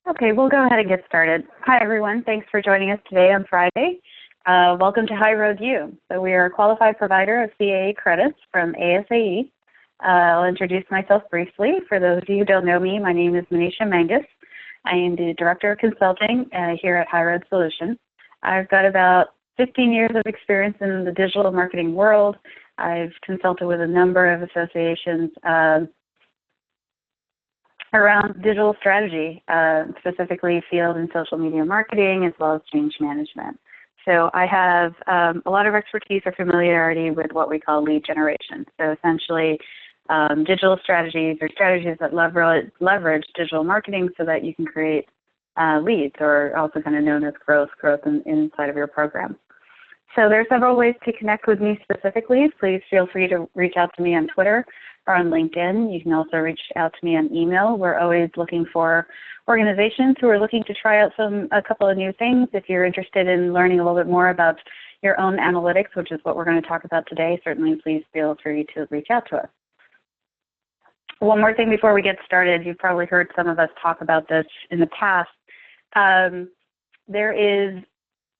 Okay, we'll go ahead and get started. Hi, everyone. Thanks for joining us today on Friday. Welcome to HighRoad U. So we are a qualified provider of CAA credits from ASAE. I'll introduce myself briefly. For those of you who don't know me, my name is Manisha Mangus. I am the Director of Consulting here at HighRoad Solutions. I've got about 15 years of experience in the digital marketing world. I've consulted with a number of associations around digital strategy, specifically field and social media marketing, as well as change management. So I have a lot of expertise or familiarity with what we call lead generation. So essentially, digital strategies or strategies that leverage digital marketing so that you can create leads, or also kind of known as growth inside of your program. So there are several ways to connect with me specifically. Please feel free to reach out to me on Twitter or on LinkedIn. You can also reach out to me on email. We're always looking for organizations who are looking to try out a couple of new things. If you're interested in learning a little bit more about your own analytics, which is what we're going to talk about today, certainly please feel free to reach out to us. One more thing before we get started. You've probably heard some of us talk about this in the past. There is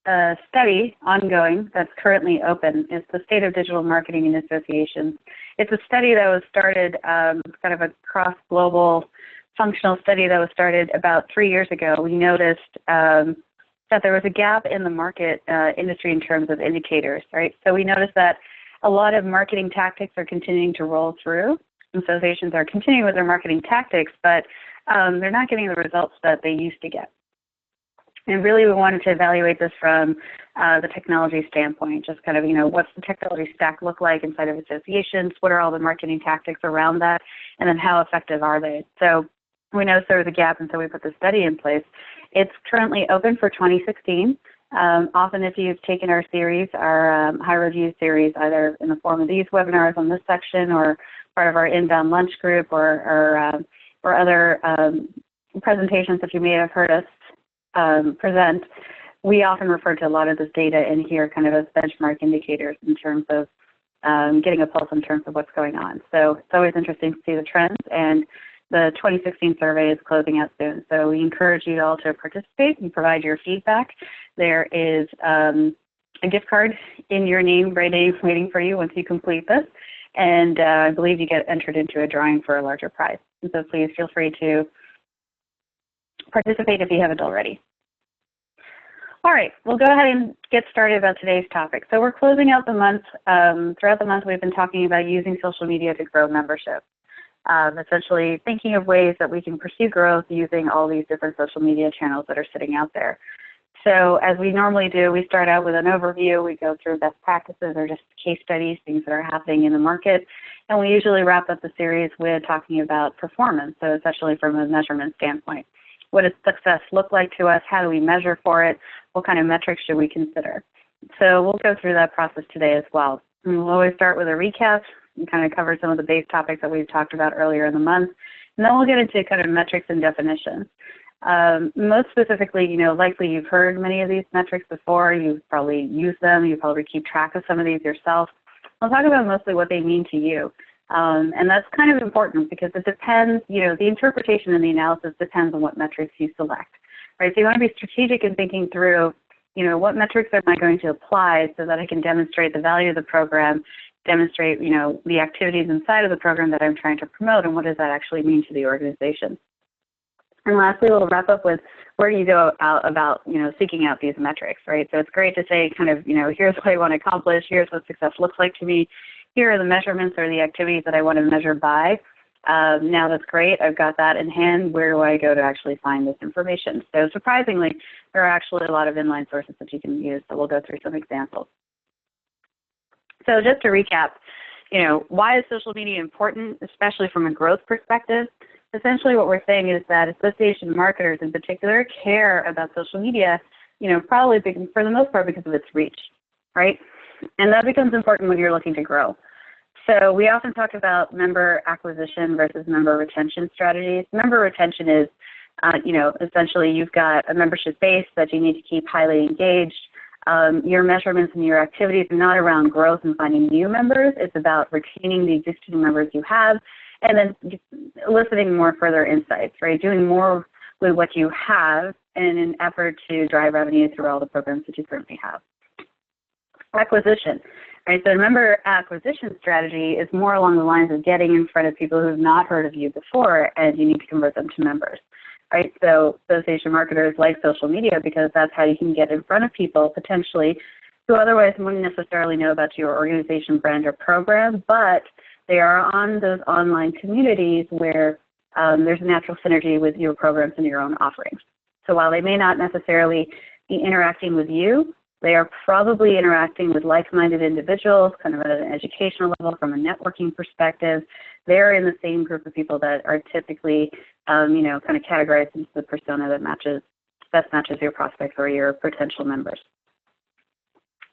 a study ongoing that's currently open. It's the State of Digital Marketing in Associations. It's a study that was started, kind of a cross-global functional study that was started about 3 years ago. We noticed that there was a gap in the market industry in terms of indicators, right? So we noticed that a lot of marketing tactics are continuing to roll through. Associations are continuing with their marketing tactics, but they're not getting the results that they used to get. And really, we wanted to evaluate this from the technology standpoint, just kind of, what's the technology stack look like inside of associations? What are all the marketing tactics around that? And then how effective are they? So we noticed there was a gap, and so we put this study in place. It's currently open for 2016. Often, if you've taken our series, our HighRoad U series, either in the form of these webinars on this section or part of our inbound lunch group or other presentations that you may have heard us present, we often refer to a lot of this data in here kind of as benchmark indicators in terms of getting a pulse in terms of what's going on. So it's always interesting to see the trends, and the 2016 survey is closing out soon. So we encourage you all to participate and provide your feedback. There is a gift card in your name waiting for you once you complete this, and I believe you get entered into a drawing for a larger prize. And so please feel free to participate if you haven't already. All right, we'll go ahead and get started about today's topic. So we're closing out the month. Throughout the month, we've been talking about using social media to grow membership. Essentially thinking of ways that we can pursue growth using all these different social media channels that are sitting out there. So as we normally do, we start out with an overview. We go through best practices or just case studies, things that are happening in the market. And we usually wrap up the series with talking about performance, so especially from a measurement standpoint. What does success look like to us? How do we measure for it? What kind of metrics should we consider? So we'll go through that process today as well. And we'll always start with a recap and kind of cover some of the base topics that we've talked about earlier in the month. And then we'll get into kind of metrics and definitions. Most specifically, likely you've heard many of these metrics before. You've probably used them. You probably keep track of some of these yourself. I'll talk about mostly what they mean to you. And that's kind of important because it depends, the interpretation and the analysis depends on what metrics you select, right? So you want to be strategic in thinking through, what metrics am I going to apply so that I can demonstrate the value of the program, demonstrate, the activities inside of the program that I'm trying to promote, and what does that actually mean to the organization. And lastly, we'll wrap up with where do you go out about, seeking out these metrics, right? So it's great to say kind of, here's what I want to accomplish, here's what success looks like to me, here are the measurements or the activities that I want to measure by. Now that's great, I've got that in hand, where do I go to actually find this information? So surprisingly, there are actually a lot of inline sources that you can use, so we'll go through some examples. So just to recap, why is social media important, especially from a growth perspective? Essentially what we're saying is that association marketers in particular care about social media, probably for the most part because of its reach, right? And that becomes important when you're looking to grow. So we often talk about member acquisition versus member retention strategies. Member retention is, essentially you've got a membership base that you need to keep highly engaged. Your measurements and your activities are not around growth and finding new members. It's about retaining the existing members you have and then eliciting more further insights, right? Doing more with what you have in an effort to drive revenue through all the programs that you currently have. Acquisition. Right, so remember, acquisition strategy is more along the lines of getting in front of people who have not heard of you before, and you need to convert them to members. Right, so association marketers like social media because that's how you can get in front of people potentially who otherwise wouldn't necessarily know about your organization, brand, or program, but they are on those online communities where there's a natural synergy with your programs and your own offerings. So while they may not necessarily be interacting with you, they are probably interacting with like-minded individuals, kind of at an educational level, from a networking perspective. They're in the same group of people that are typically, kind of categorized into the persona that best matches your prospects or your potential members.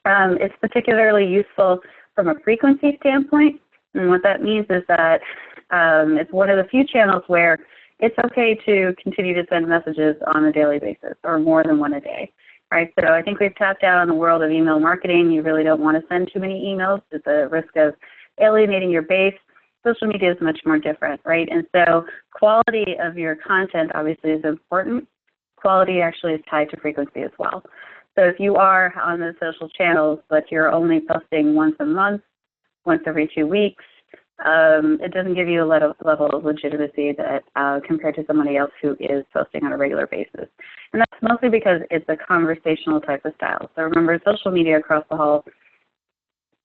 It's particularly useful from a frequency standpoint, and what that means is that it's one of the few channels where it's okay to continue to send messages on a daily basis or more than one a day. Right, so I think we've tapped out on the world of email marketing. You really don't want to send too many emails. It's a risk of alienating your base. Social media is much more different, right? And so quality of your content obviously is important. Quality actually is tied to frequency as well. So if you are on the social channels, but you're only posting once a month, once every 2 weeks, it doesn't give you a level of legitimacy that compared to somebody else who is posting on a regular basis. And that's mostly because it's a conversational type of style. So remember, social media across the whole,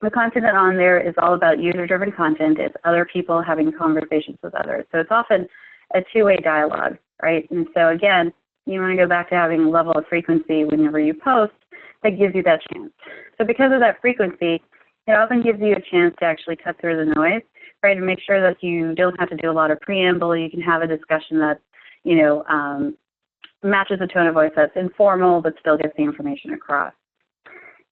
the content on there is all about user-driven content. It's other people having conversations with others. So it's often a two-way dialogue, right? And so again, you want to go back to having a level of frequency whenever you post that gives you that chance. So because of that frequency, it often gives you a chance to actually cut through the noise, right, and make sure that you don't have to do a lot of preamble. You can have a discussion that, matches a tone of voice that's informal but still gets the information across.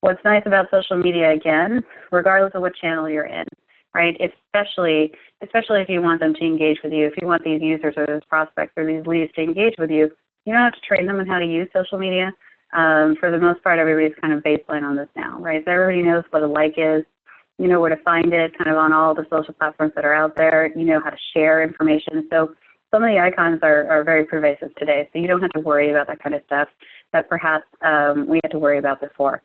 What's nice about social media, again, regardless of what channel you're in, right, especially if you want them to engage with you, if you want these users or those prospects or these leads to engage with you, you don't have to train them on how to use social media. For the most part, everybody's kind of baseline on this now, right? So everybody knows what a like is. You know where to find it kind of on all the social platforms that are out there. You know how to share information. So some of the icons are very pervasive today, so you don't have to worry about that kind of stuff that perhaps we had to worry about before.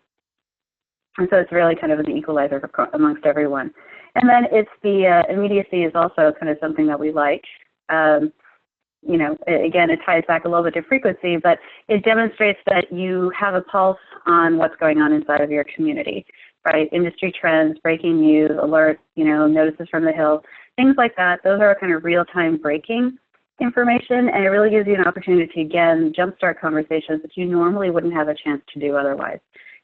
And so it's really kind of an equalizer amongst everyone. And then it's the immediacy is also kind of something that we like. Again, it ties back a little bit to frequency, but it demonstrates that you have a pulse on what's going on inside of your community, right? Industry trends, breaking news, alerts, notices from the Hill, things like that. Those are kind of real-time breaking information, and it really gives you an opportunity to, again, jumpstart conversations that you normally wouldn't have a chance to do otherwise,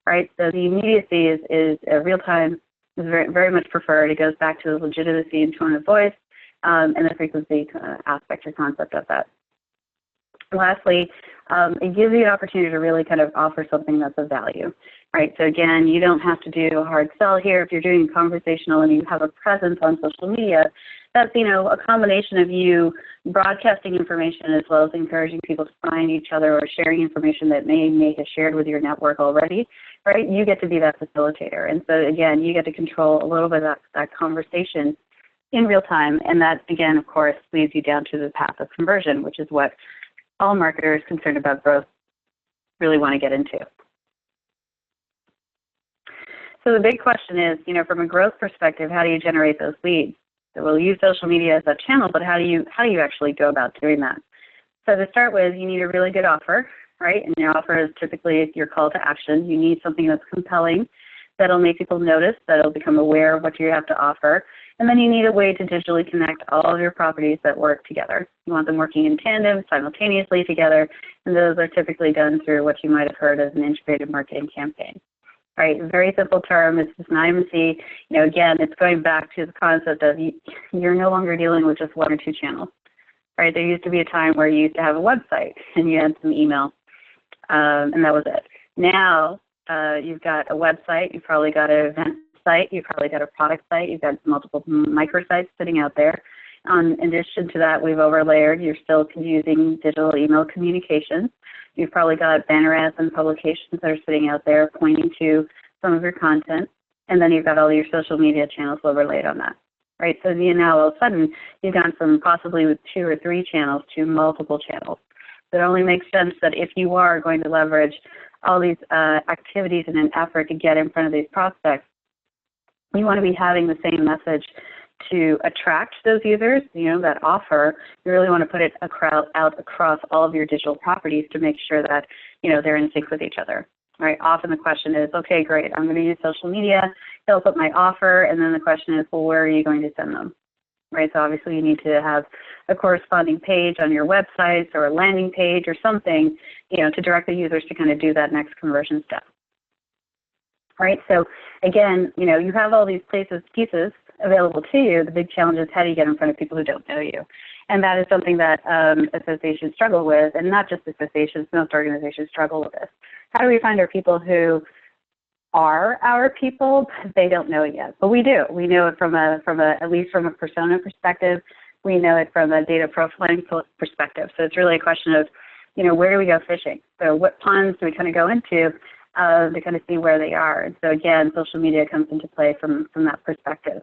right? So the immediacy is real-time, is very, very much preferred. It goes back to the legitimacy and tone of voice, and the frequency aspect or concept of that. Lastly, it gives you an opportunity to really kind of offer something that's of value, right? So again, you don't have to do a hard sell here. If you're doing conversational and you have a presence on social media, that's, a combination of you broadcasting information as well as encouraging people to find each other or sharing information that may have shared with your network already, right? You get to be that facilitator. And so again, you get to control a little bit of that conversation in real time. And that, again, of course, leads you down to the path of conversion, which is what all marketers concerned about growth really want to get into. So the big question is, from a growth perspective, how do you generate those leads? So we'll use social media as a channel, but how do you actually go about doing that? So to start with, you need a really good offer, right? And your offer is typically your call to action. You need something that's compelling, that'll make people notice, that'll become aware of what you have to offer. And then you need a way to digitally connect all of your properties that work together. You want them working in tandem, simultaneously together, and those are typically done through what you might have heard as an integrated marketing campaign. Right, very simple term. It's just an IMC. Again, it's going back to the concept of you're no longer dealing with just one or two channels. Right, there used to be a time where you used to have a website and you had some email, and that was it. Now you've got a website. You've probably got an event site. You've probably got a product site. You've got multiple microsites sitting out there. In addition to that, we've overlayered. You're still using digital email communications. You've probably got banner ads and publications that are sitting out there pointing to some of your content. And then you've got all your social media channels overlaid on that, right? So now all of a sudden, you've gone from possibly with 2 or 3 channels to multiple channels. It only makes sense that if you are going to leverage all these activities in an effort to get in front of these prospects, you want to be having the same message to attract those users, that offer. You really want to put it out across all of your digital properties to make sure that, they're in sync with each other, right? Often the question is, okay, great, I'm going to use social media, it'll put my offer, and then the question is, well, where are you going to send them, right? So obviously you need to have a corresponding page on your websites or a landing page or something, to direct the users to kind of do that next conversion step. Right, so again, you have all these pieces available to you. The big challenge is how do you get in front of people who don't know you? And that is something that associations struggle with, and not just associations, most organizations struggle with this. How do we find our people who are our people, but they don't know it yet? But we do. We know it at least from a persona perspective. We know it from a data profiling perspective. So it's really a question of, where do we go fishing? So what ponds do we kind of go into to kind of see where they are? And so again, social media comes into play from that perspective.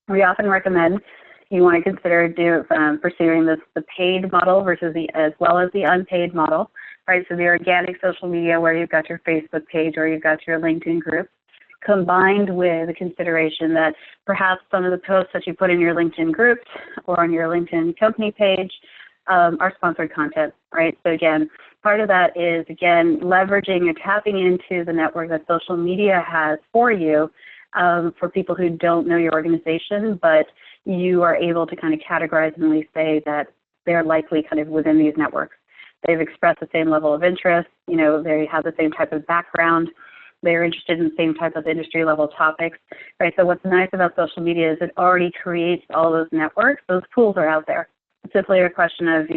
We often recommend you want to consider pursuing the paid model versus as well as the unpaid model, right? So the organic social media where you've got your Facebook page or you've got your LinkedIn group, combined with the consideration that perhaps some of the posts that you put in your LinkedIn groups or on your LinkedIn company page are sponsored content, right? So again, part of that is, again, leveraging or tapping into the network that social media has for you for people who don't know your organization, but you are able to kind of categorize and at least say that they're likely kind of within these networks. They've expressed the same level of interest, they have the same type of background, they're interested in the same type of industry level topics, right? So what's nice about social media is it already creates all those networks. Those pools are out there. It's simply a question of,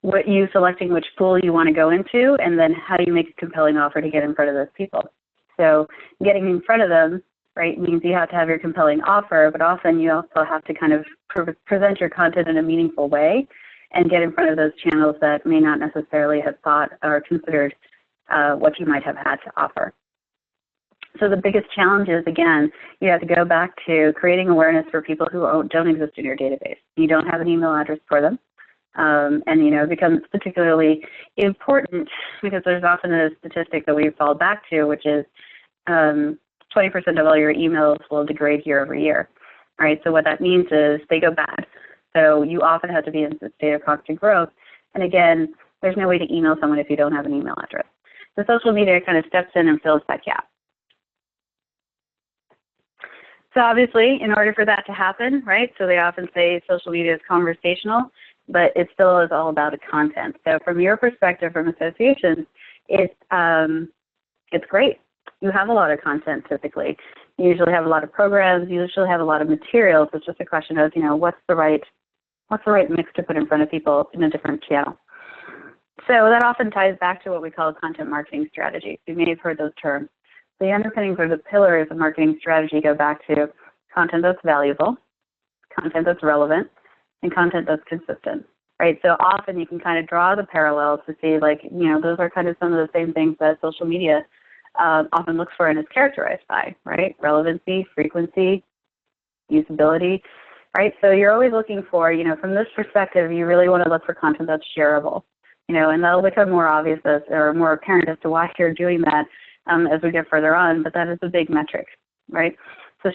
what you selecting which pool you want to go into, and then how do you make a compelling offer to get in front of those people. So getting in front of them, right, means you have to have your compelling offer, but often you also have to kind of present your content in a meaningful way and get in front of those channels that may not necessarily have thought or considered what you might have had to offer. So the biggest challenge is, again, you have to go back to creating awareness for people who don't exist in your database. You don't have an email address for them. And, it becomes particularly important because there's often a statistic that we fall back to, which is 20% of all your emails will degrade year over year, right? So what that means is they go bad. So you often have to be in a state of constant growth. And again, there's no way to email someone if you don't have an email address. So social media kind of steps in and fills that gap. So obviously, in order for that to happen, right, so they often say social media is conversational, but it still is all about the content. So from your perspective, from associations, it's great. You have a lot of content typically. You usually have a lot of programs. You usually have a lot of materials. It's just a question of, what's the right mix to put in front of people in a different channel. So that often ties back to what we call a content marketing strategy. You may have heard those terms. The underpinning for the pillars of marketing strategy go back to content that's valuable, content that's relevant, and content that's consistent, right? So often you can kind of draw the parallels to see, those are kind of some of the same things that social media often looks for and is characterized by, right? Relevancy, frequency, usability, right? So you're always looking for, from this perspective, you really want to look for content that's shareable, and that'll become more obvious or more apparent as to why you're doing that as we get further on, but that is a big metric, right? So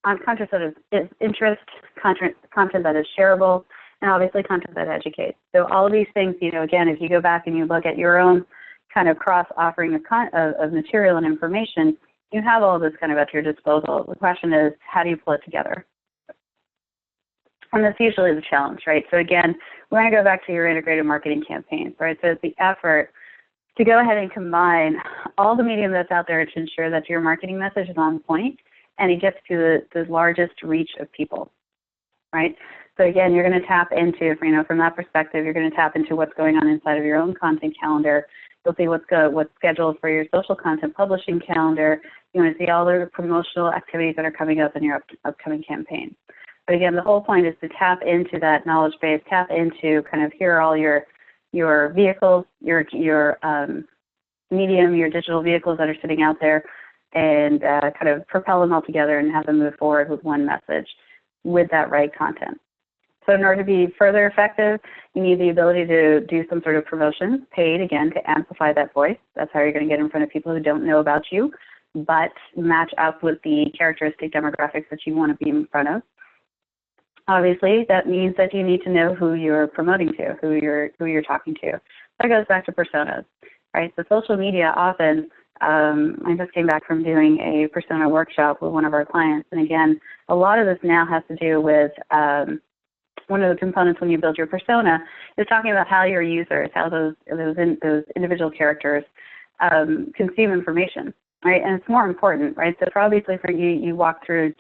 content that is interest, content that is shareable, and obviously content that educates. So all of these things, again, if you go back and you look at your own kind of cross-offering of material and information, you have all this kind of at your disposal. The question is, how do you pull it together? And that's usually the challenge, right? So again, we're going to go back to your integrated marketing campaigns, right? So it's the effort to go ahead and combine all the medium that's out there to ensure that your marketing message is on point and it gets to the largest reach of people, right? So again, you're going to tap into, from that perspective, you're going to tap into what's going on inside of your own content calendar. You'll see what's scheduled for your social content publishing calendar. You want to see all the promotional activities that are coming up in your upcoming campaign. But again, the whole point is to tap into that knowledge base, tap into kind of here are all your vehicles, your medium, your digital vehicles that are sitting out there, and kind of propel them all together and have them move forward with one message with that right content. So in order to be further effective, you need the ability to do some sort of promotion, paid, again, to amplify that voice. That's how you're going to get in front of people who don't know about you, but match up with the characteristic demographics that you want to be in front of. Obviously, that means that you need to know who you're promoting to, who you're talking to. That goes back to personas, right? So social media often, I just came back from doing a persona workshop with one of our clients, and again, a lot of this now has to do with one of the components when you build your persona is talking about how your users, how those individual characters consume information, right? And it's more important, right? So obviously for you, you walk through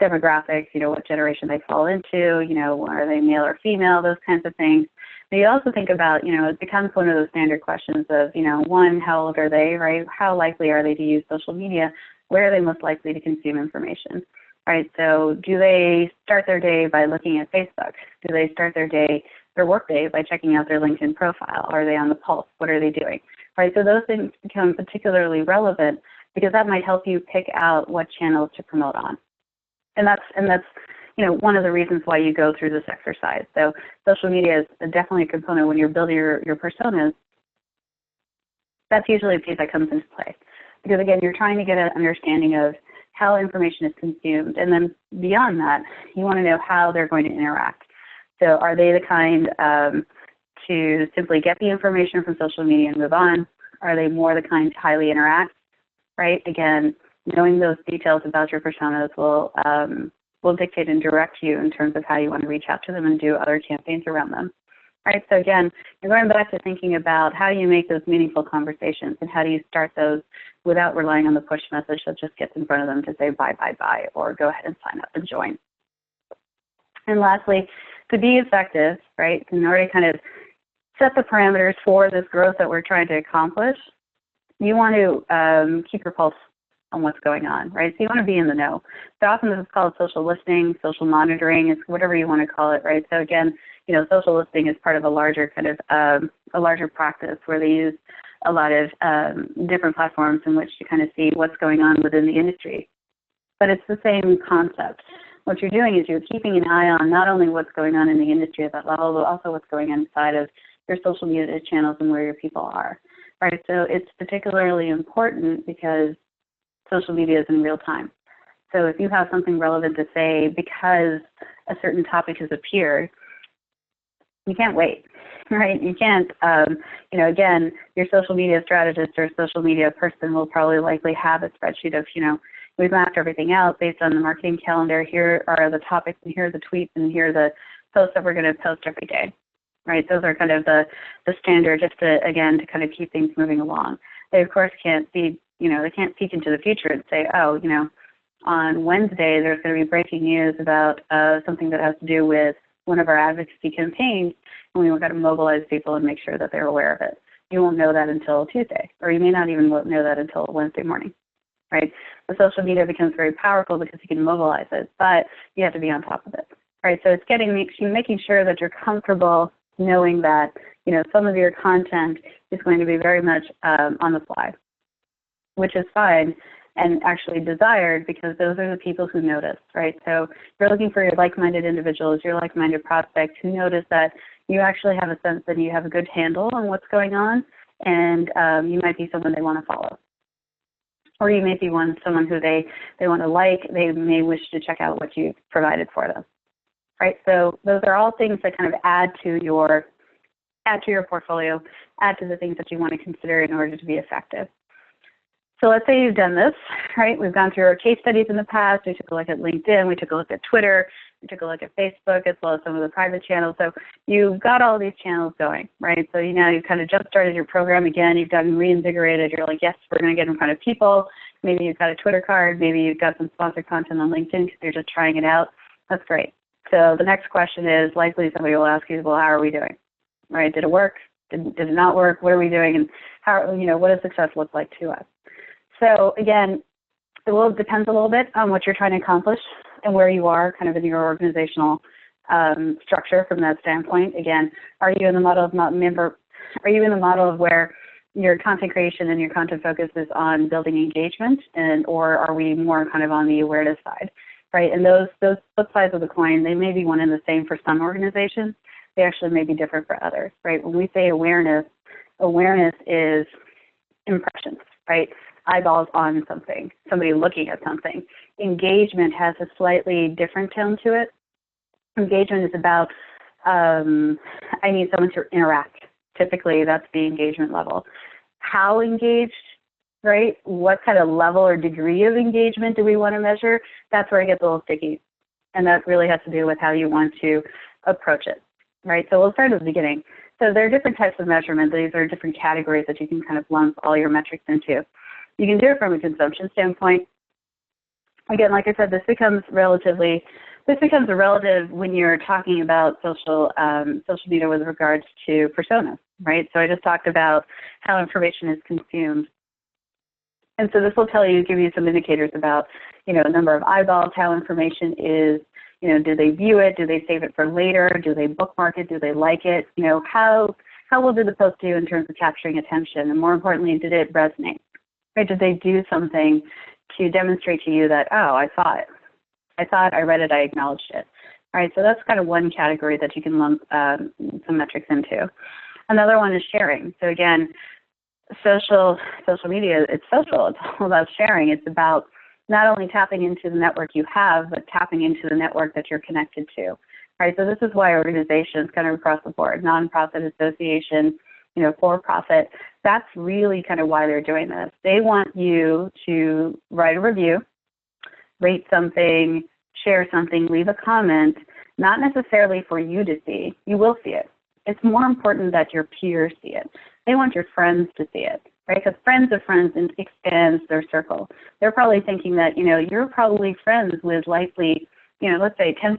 demographics, what generation they fall into, are they male or female, those kinds of things. But you also think about, it becomes one of those standard questions of, one, how old are they, right? How likely are they to use social media? Where are they most likely to consume information? Right, so do they start their day by looking at Facebook? Do they start their work day by checking out their LinkedIn profile? Are they on the pulse? What are they doing? Right, so those things become particularly relevant because that might help you pick out what channels to promote on. And that's one of the reasons why you go through this exercise. So social media is definitely a component when you're building your personas. That's usually a piece that comes into play. Because again, you're trying to get an understanding of how information is consumed. And then beyond that, you want to know how they're going to interact. So are they the kind to simply get the information from social media and move on? Are they more the kind to highly interact, right? Again, knowing those details about your personas will dictate and direct you in terms of how you want to reach out to them and do other campaigns around them. Right, so again, you're going back to thinking about how you make those meaningful conversations and how do you start those without relying on the push message that just gets in front of them to say bye, bye, bye, or go ahead and sign up and join. And lastly, to be effective, right, in order to kind of set the parameters for this growth that we're trying to accomplish, you want to keep your pulse on what's going on, right? So you want to be in the know. So often this is called social listening, social monitoring, it's whatever you want to call it, right? So again, social listening is part of a larger kind of a larger practice where they use a lot of different platforms in which to kind of see what's going on within the industry. But it's the same concept. What you're doing is you're keeping an eye on not only what's going on in the industry at that level, but also what's going on inside of your social media channels and where your people are, right? So it's particularly important because social media is in real time. So if you have something relevant to say because a certain topic has appeared, you can't wait, right? You can't, again, your social media strategist or social media person will probably likely have a spreadsheet of, we've mapped everything out based on the marketing calendar. Here are the topics, and here are the tweets, and here are the posts that we're going to post every day, right? Those are kind of the standard just to, again, to kind of keep things moving along. They, of course, can't see, they can't peek into the future and say, oh, on Wednesday there's going to be breaking news about something that has to do with one of our advocacy campaigns, and we've got to mobilize people and make sure that they're aware of it. You won't know that until Tuesday, or you may not even know that until Wednesday morning, right? The social media becomes very powerful because you can mobilize it, but you have to be on top of it, right? So it's making sure that you're comfortable knowing that, some of your content is going to be very much on the fly, which is fine and actually desired because those are the people who notice, right? So you're looking for your like-minded individuals, your like-minded prospects who notice that you actually have a sense that you have a good handle on what's going on, and you might be someone they want to follow. Or you may be someone who they want to like, they may wish to check out what you've provided for them, right? So those are all things that kind of add to your portfolio, add to the things that you want to consider in order to be effective. So let's say you've done this, right? We've gone through our case studies in the past. We took a look at LinkedIn. We took a look at Twitter. We took a look at Facebook as well as some of the private channels. So you've got all these channels going, right? So you've kind of just started your program again. You've gotten reinvigorated. You're like, yes, we're going to get in front of people. Maybe you've got a Twitter card. Maybe you've got some sponsored content on LinkedIn because you're just trying it out. That's great. So the next question is likely somebody will ask you, well, how are we doing? Right? Did it work? Did it not work? What are we doing? And how, what does success look like to us? So again, it depends a little bit on what you're trying to accomplish and where you are kind of in your organizational structure from that standpoint. Again, are you in the model of where your content creation and your content focus is on building engagement, or are we more kind of on the awareness side? right? And those flip sides of the coin, they may be one and the same for some organizations. They actually may be different for others, right? When we say awareness, awareness is impressions, right? Eyeballs on something, somebody looking at something. Engagement has a slightly different tone to it. Engagement is about, I need someone to interact. Typically, that's the engagement level. How engaged, right? What kind of level or degree of engagement do we want to measure? That's where it gets a little sticky. And that really has to do with how you want to approach it, right? So we'll start at the beginning. So there are different types of measurement. These are different categories that you can kind of lump all your metrics into. You can do it from a consumption standpoint. Again, like I said, this becomes a relative when you're talking about social media with regards to personas, right? So I just talked about how information is consumed. And so this will give you some indicators about, number of eyeballs, how information is, do they view it? Do they save it for later? Do they bookmark it? Do they like it? How well did the post do in terms of capturing attention? And more importantly, did it resonate? Right? Did they do something to demonstrate to you that, oh, I saw it, I read it, I acknowledged it. All right, so that's kind of one category that you can lump some metrics into. Another one is sharing. So again, social media, it's social. It's all about sharing. It's about not only tapping into the network you have, but tapping into the network that you're connected to. All right, so this is why organizations kind of across the board, nonprofit, association, for-profit, that's really kind of why they're doing this. They want you to write a review, rate something, share something, leave a comment, not necessarily for you to see. You will see it. It's more important that your peers see it. They want your friends to see it, right? Because friends of friends expands their circle. They're probably thinking that, you're probably friends with likely, let's say 10%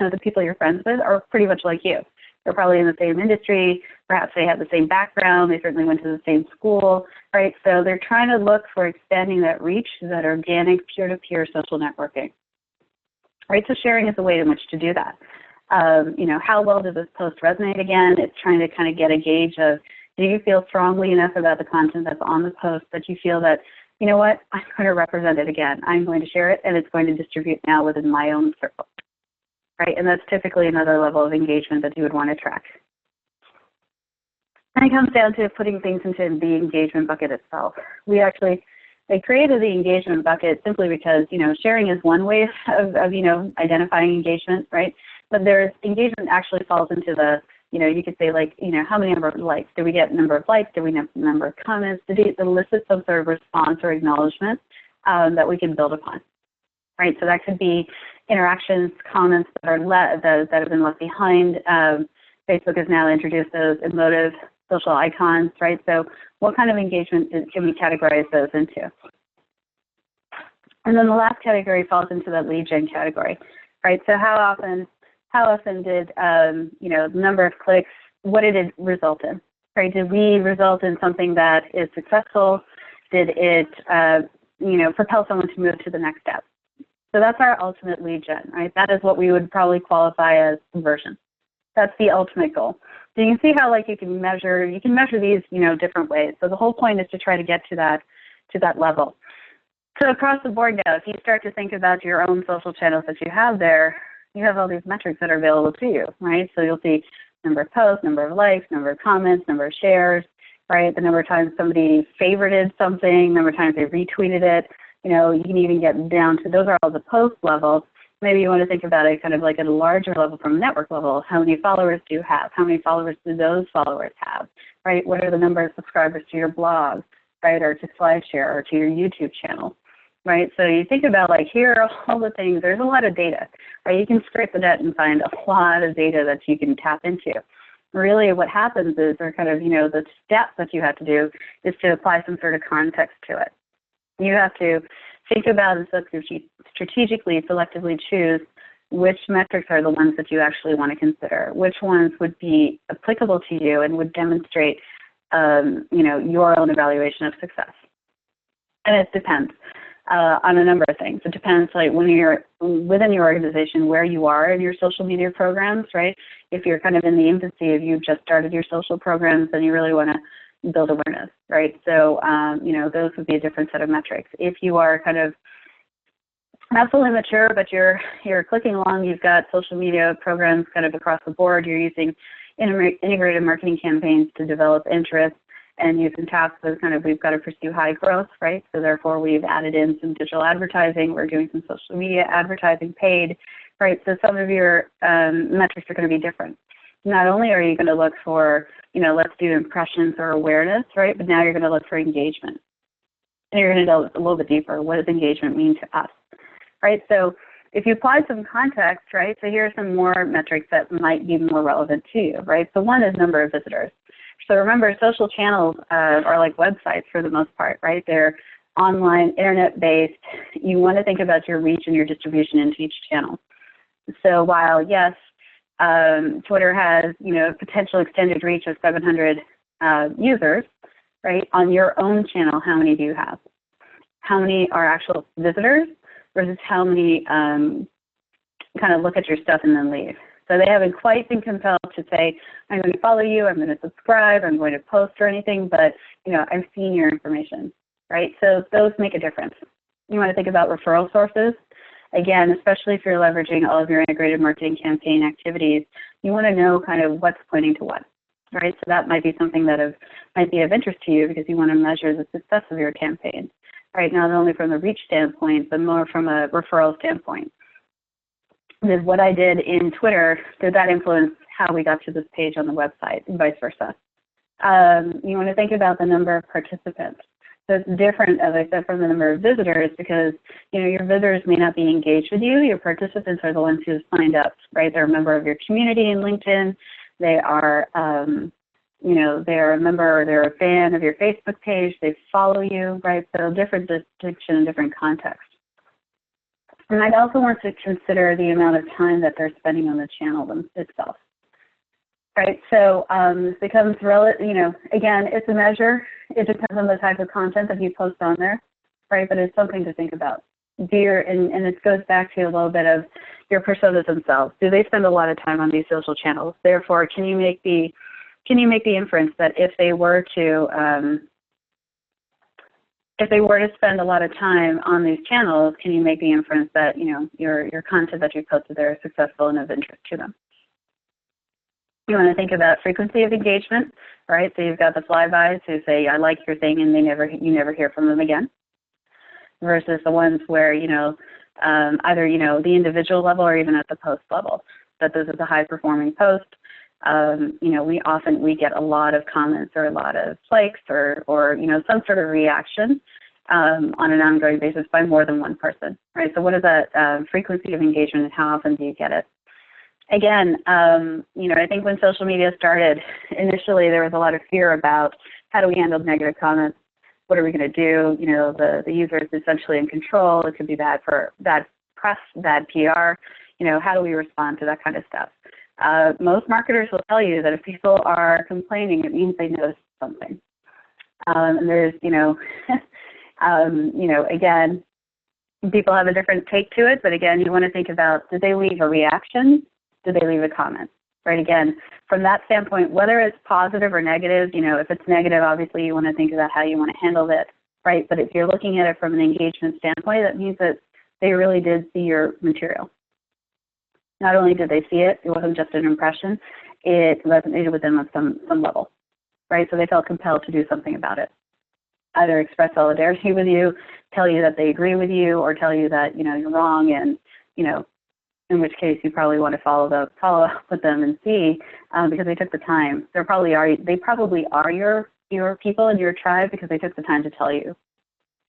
of the people you're friends with are pretty much like you. They're probably in the same industry. Perhaps they have the same background. They certainly went to the same school, right? So they're trying to look for expanding that reach, that organic peer-to-peer social networking, right? So sharing is a way in which to do that. How well does this post resonate? Again, it's trying to kind of get a gauge of, do you feel strongly enough about the content that's on the post that you feel that, you know what, I'm going to represent it again. I'm going to share it, and it's going to distribute now within my own circle. Right, and that's typically another level of engagement that you would want to track. And it comes down to putting things into the engagement bucket itself. They created the engagement bucket simply because, sharing is one way of identifying engagement, right? But engagement actually falls into the, you could say how many number of likes? Did we get number of likes? Did we get number of comments? Did it elicit some sort of response or acknowledgement that we can build upon? Right, so that could be interactions, comments that have been left behind. Facebook has now introduced those emotive social icons, right? So what kind of engagement can we categorize those into? And then the last category falls into that lead gen category, right? So how often did the number of clicks, what did it result in? Right? Did we result in something that is successful? Did it propel someone to move to the next step? So that's our ultimate lead gen, right? That is what we would probably qualify as conversion. That's the ultimate goal. So you can see how you can measure these, different ways. So the whole point is to try to get to that level. So across the board now, if you start to think about your own social channels that you have there, you have all these metrics that are available to you, right? So you'll see number of posts, number of likes, number of comments, number of shares, right? The number of times somebody favorited something, number of times they retweeted it. You can even get down to, those are all the post levels. Maybe you want to think about it kind of like at a larger level from a network level. How many followers do you have? How many followers do those followers have, right? What are the number of subscribers to your blog, right, or to SlideShare or to your YouTube channel, right? So you think about here are all the things. There's a lot of data, right? You can scrape the net and find a lot of data that you can tap into. Really what happens is, or kind of, the steps that you have to do is to apply some sort of context to it. You have to think about and strategically, selectively choose which metrics are the ones that you actually want to consider, which ones would be applicable to you and would demonstrate, your own evaluation of success. And it depends on a number of things. It depends, when you're within your organization, where you are in your social media programs, right? If you're kind of in the infancy of you've just started your social programs, then you really want to build awareness, right? So, those would be a different set of metrics. If you are kind of not fully mature, but you're clicking along. You've got social media programs kind of across the board. You're using integrated marketing campaigns to develop interest, and using tasks as kind of, we've got to pursue high growth, right? So therefore, we've added in some digital advertising. We're doing some social media advertising, paid, right? So some of your metrics are going to be different. Not only are you going to look for, let's do impressions or awareness, right? But now you're going to look for engagement. And you're going to go a little bit deeper. What does engagement mean to us? Right, so if you apply some context, right, so here are some more metrics that might be more relevant to you, right? So one is number of visitors. So remember, social channels are like websites for the most part, right? They're online, internet-based. You want to think about your reach and your distribution into each channel. So while, yes, Twitter has, potential extended reach of 700 users, right, on your own channel, how many do you have? How many are actual visitors versus how many kind of look at your stuff and then leave? So they haven't quite been compelled to say, I'm going to follow you, I'm going to subscribe, I'm going to post or anything, but, I've seen your information, right? So those make a difference. You want to think about referral sources. Again, especially if you're leveraging all of your integrated marketing campaign activities, you want to know kind of what's pointing to what, right? So that might be something that might be of interest to you because you want to measure the success of your campaign, right? Not only from the reach standpoint, but more from a referral standpoint. Did what I did in Twitter, did that influence how we got to this page on the website and vice versa? You want to think about the number of participants. So it's different, as I said, from the number of visitors because, your visitors may not be engaged with you. Your participants are the ones who have signed up, right? They're a member of your community in LinkedIn. They are, they're a member or they're a fan of your Facebook page. They follow you, right? So different distinction and different context. And I'd also want to consider the amount of time that they're spending on the channel itself. Right, so this becomes again, it's a measure. It depends on the type of content that you post on there, right? But it's something to think about. And it goes back to a little bit of your personas themselves. Do they spend a lot of time on these social channels? Therefore, can you make the inference that if they were to spend a lot of time on these channels, can you make the inference that your content that you posted there is successful and of interest to them? You want to think about frequency of engagement, right? So you've got the flybys who say, I like your thing, and you never hear from them again, versus the ones where, either, the individual level or even at the post level, that this is a high-performing post. We get a lot of comments or a lot of likes or some sort of reaction on an ongoing basis by more than one person, right? So what is that frequency of engagement and how often do you get it? Again, I think when social media started, initially there was a lot of fear about how do we handle negative comments? What are we going to do? The user is essentially in control. It could be bad press, bad PR. How do we respond to that kind of stuff? Most marketers will tell you that if people are complaining, it means they noticed something. And there's, again, people have a different take to it, but again, you want to think about, did they leave a reaction? Did they leave a comment? Right, again, from that standpoint, whether it's positive or negative, if it's negative, obviously you want to think about how you want to handle it, right? But if you're looking at it from an engagement standpoint, that means that they really did see your material. Not only did they see it, it wasn't just an impression, it resonated with them on some level, right? So they felt compelled to do something about it. Either express solidarity with you, tell you that they agree with you, or tell you that, you're wrong, and, in which case you probably want to follow up with them and see, because they took the time. They probably are your people in your tribe because they took the time to tell you.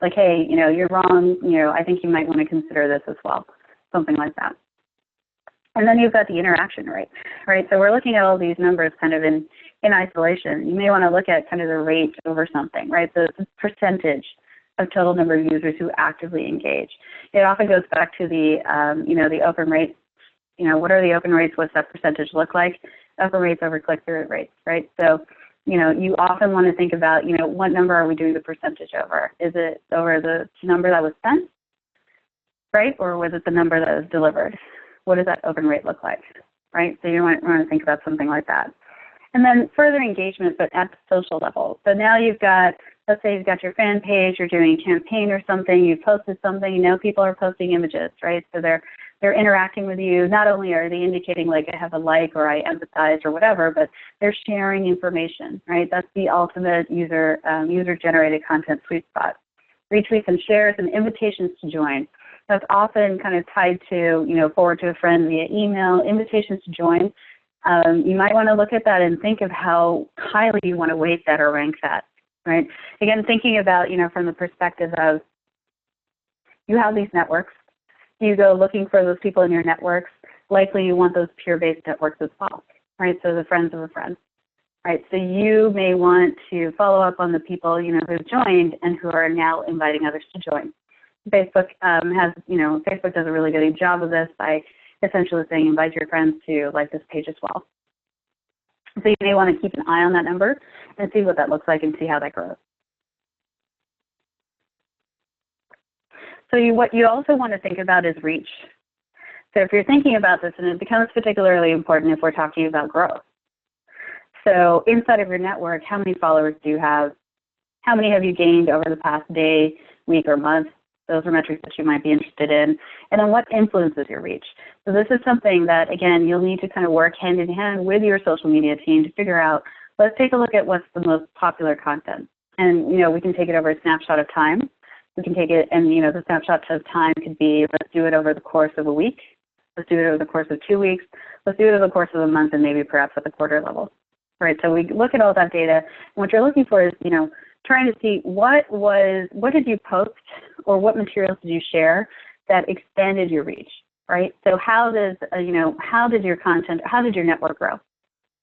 Like, hey, you're wrong, I think you might want to consider this as well, something like that. And then you've got the interaction rate, right? So we're looking at all these numbers kind of in isolation. You may want to look at kind of the rate over something, right? So it's a percentage of total number of users who actively engage. It often goes back to the, the open rates. What are the open rates? What's that percentage look like? Open rates over click-through rates, right? So, you often want to think about, what number are we doing the percentage over? Is it over the number that was sent, right? Or was it the number that was delivered? What does that open rate look like, right? So you want to think about something like that. And then further engagement, but at the social level. So now you've got let's say you've got your fan page, you're doing a campaign or something, you've posted something, you know people are posting images, right? So they're interacting with you. Not only are they indicating like I have a like or I empathize or whatever, but they're sharing information, right? That's the ultimate user-generated content sweet spot. Retweets and shares and invitations to join. That's often kind of tied to, you know, forward to a friend via email, invitations to join. You might want to look at that and think of how highly you want to weight that or rank that, right? Again, thinking about, you know, from the perspective of you have these networks, you go looking for those people in your networks, likely you want those peer-based networks as well, right? So the friends of a friend, right? So you may want to follow up on the people, you know, who've joined and who are now inviting others to join. Facebook Facebook does a really good job of this by essentially saying invite your friends to like this page as well. So you may want to keep an eye on that number and see what that looks like and see how that grows. So what you also want to think about is reach. So if you're thinking about this, and it becomes particularly important if we're talking about growth. So inside of your network, how many followers do you have? How many have you gained over the past day, week, or month? Those are metrics that you might be interested in. And then what influences your reach? So this is something that, again, you'll need to kind of work hand in hand with your social media team to figure out, let's take a look at what's the most popular content. And, you know, we can take it over a snapshot of time. We can take it, and, you know, the snapshot of time could be, let's do it over the course of a week. Let's do it over the course of 2 weeks. Let's do it over the course of a month, and maybe perhaps at the quarter level. Right, so we look at all that data, and what you're looking for is, you know, trying to see what did you post or what materials did you share that expanded your reach, right? So how did your network grow?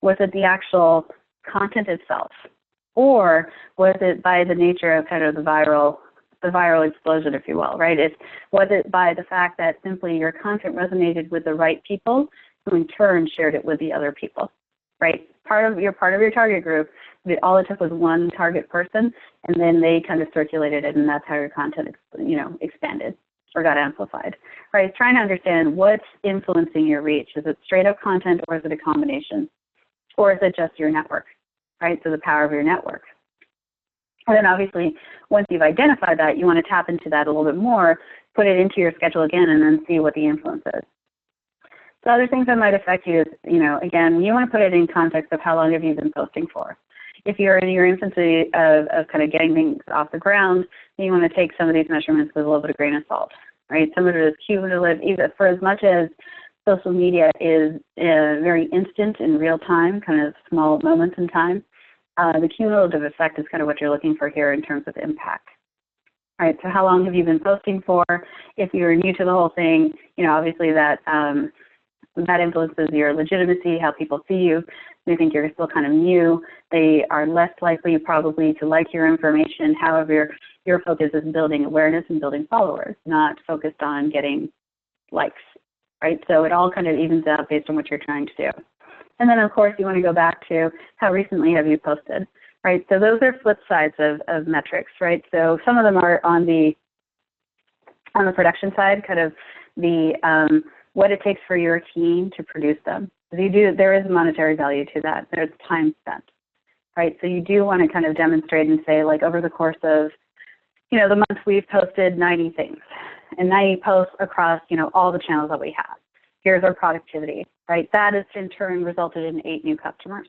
Was it the actual content itself, or was it by the nature of kind of the viral explosion, if you will, right? Was it by the fact that simply your content resonated with the right people who in turn shared it with the other people, right? Part of your target group, all it took was one target person, and then they kind of circulated it, and that's how your content, you know, expanded or got amplified, right? Trying to understand what's influencing your reach. Is it straight up content, or is it a combination? Or is it just your network, right? So the power of your network. And then obviously, once you've identified that, you want to tap into that a little bit more, put it into your schedule again, and then see what the influence is. So other things that might affect you is, you know, again, you want to put it in context of how long have you been posting for. If you're in your infancy of kind of getting things off the ground, then you want to take some of these measurements with a little bit of grain of salt, right? Some of it is cumulative, even for as much as social media is very instant in real time, kind of small moments in time. The cumulative effect is kind of what you're looking for here in terms of impact. All right, so how long have you been posting for? If you're new to the whole thing, you know, obviously that influences your legitimacy, how people see you. They think you're still kind of new. They are less likely probably to like your information. However, your focus is building awareness and building followers, not focused on getting likes, right? So it all kind of evens out based on what you're trying to do. And then, of course, you want to go back to how recently have you posted, right? So those are flip sides of metrics, right? So some of them are on the production side, kind of the what it takes for your team to produce them. There is a monetary value to that. There's time spent, right? So you do want to kind of demonstrate and say, like, over the course of, you know, the month we've posted 90 things, and 90 posts across, you know, all the channels that we have. Here's our productivity, right? That has in turn resulted in 8 new customers,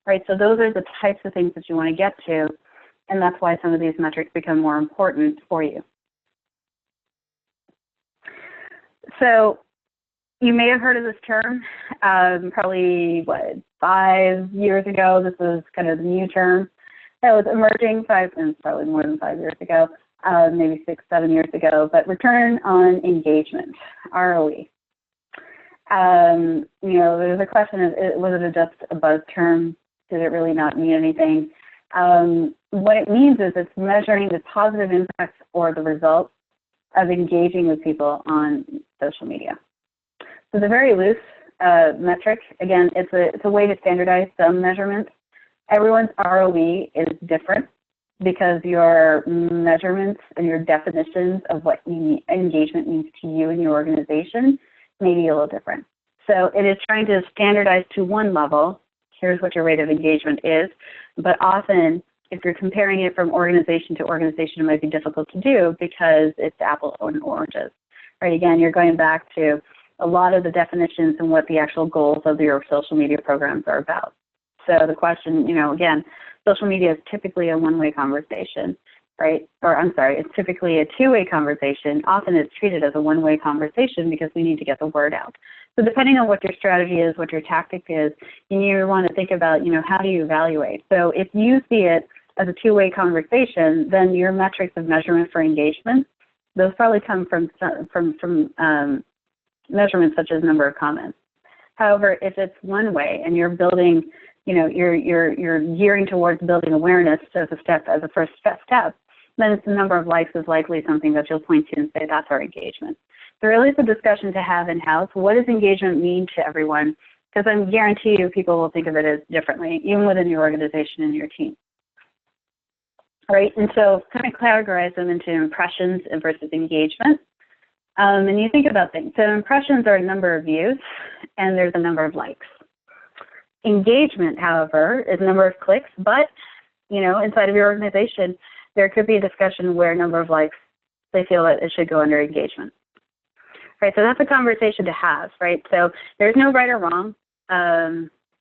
right? So those are the types of things that you want to get to, and that's why some of these metrics become more important for you. So you may have heard of this term, probably, 5 years ago. This was kind of the new term that was emerging, probably more than 5 years ago, maybe 6, 7 years ago, but return on engagement, ROE. You know, there's a question of, was it just a buzz term? Did it really not mean anything? What it means is it's measuring the positive impacts or the results of engaging with people on social media. So it's a very loose metric. Again, it's a way to standardize some measurements. Everyone's ROE is different because your measurements and your definitions of what engagement means to you and your organization may be a little different. So it is trying to standardize to one level. Here's what your rate of engagement is, but often if you're comparing it from organization to organization, it might be difficult to do because it's apples and oranges, right? Again, you're going back to a lot of the definitions and what the actual goals of your social media programs are about. So the question, again, social media is typically a one-way conversation, right? Or I'm sorry, it's typically a two-way conversation. Often it's treated as a one-way conversation because we need to get the word out. So depending on what your strategy is, what your tactic is, you want to think about, how do you evaluate? So if you see it as a two-way conversation, then your metrics of measurement for engagement, those probably come from measurements such as number of comments. However, if it's one way and you're building, you're gearing towards building awareness as a first step, then it's the number of likes is likely something that you'll point to and say that's our engagement. So really it's a discussion to have in-house. What does engagement mean to everyone? Because I guarantee you people will think of it as differently, even within your organization and your team. All right, and so kind of categorize them into impressions versus engagement. And you think about things. So impressions are a number of views, and there's a number of likes. Engagement, however, is a number of clicks, but, inside of your organization, there could be a discussion where a number of likes, they feel that it should go under engagement. Right, so that's a conversation to have, right? So there's no right or wrong.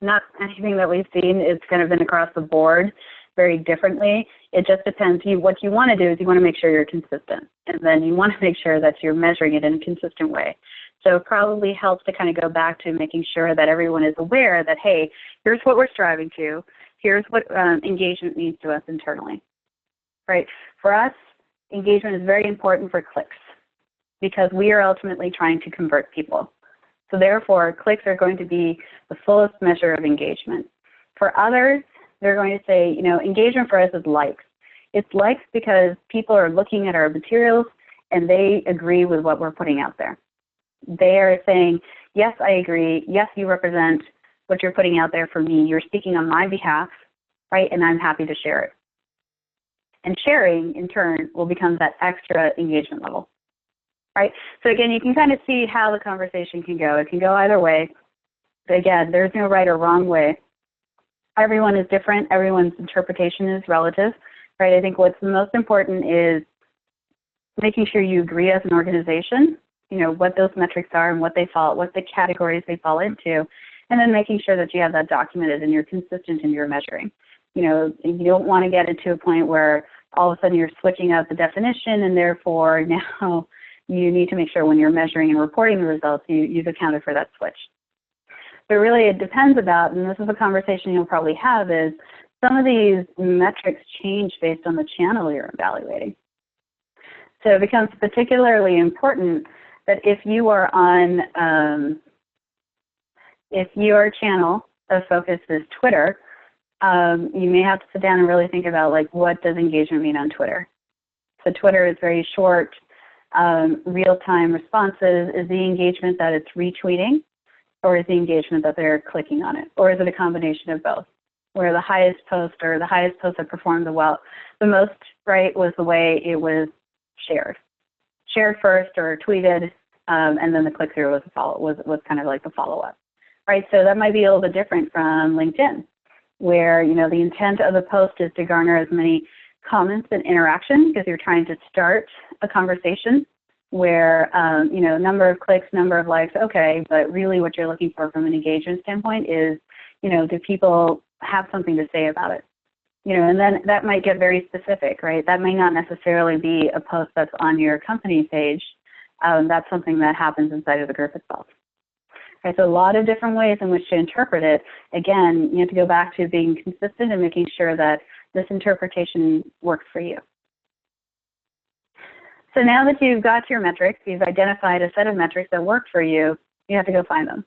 Not anything that we've seen is kind of been across the board very differently. It just depends. What you want to do is you want to make sure you're consistent, and then you want to make sure that you're measuring it in a consistent way. So it probably helps to kind of go back to making sure that everyone is aware that, hey, here's what we're striving to. Here's what engagement means to us internally, right? For us, engagement is very important for clicks because we are ultimately trying to convert people. So therefore, clicks are going to be the fullest measure of engagement. For others, they're going to say, engagement for us is likes. It's likes because people are looking at our materials and they agree with what we're putting out there. They are saying, yes, I agree. Yes, you represent what you're putting out there for me. You're speaking on my behalf, right? And I'm happy to share it. And sharing, in turn, will become that extra engagement level, right? So again, you can kind of see how the conversation can go. It can go either way. But again, there's no right or wrong way. Everyone is different. Everyone's interpretation is relative, right? I think what's most important is making sure you agree as an organization, what those metrics are and what the categories they fall into, and then making sure that you have that documented and you're consistent in your measuring. You don't want to get into a point where all of a sudden you're switching out the definition and therefore now you need to make sure when you're measuring and reporting the results, you've accounted for that switch. But really it depends about, and this is a conversation you'll probably have, is some of these metrics change based on the channel you're evaluating. So it becomes particularly important that if you are on, if your channel of focus is Twitter, you may have to sit down and really think about, what does engagement mean on Twitter? So Twitter is very short, real-time responses. Is the engagement that it's retweeting, or is the engagement that they're clicking on it? Or is it a combination of both, where the highest post that performed the most, right, was the way it was shared first or tweeted, and then the click-through was kind of like the follow-up, right? So that might be a little bit different from LinkedIn, where, the intent of the post is to garner as many comments and interaction because you're trying to start a conversation where, number of clicks, number of likes, okay, but really what you're looking for from an engagement standpoint is, do people have something to say about it? And then that might get very specific, right? That may not necessarily be a post that's on your company page. That's something that happens inside of the group itself. Okay, so a lot of different ways in which to interpret it. Again, you have to go back to being consistent and making sure that this interpretation works for you. So now that you've got your metrics, you've identified a set of metrics that work for you, you have to go find them,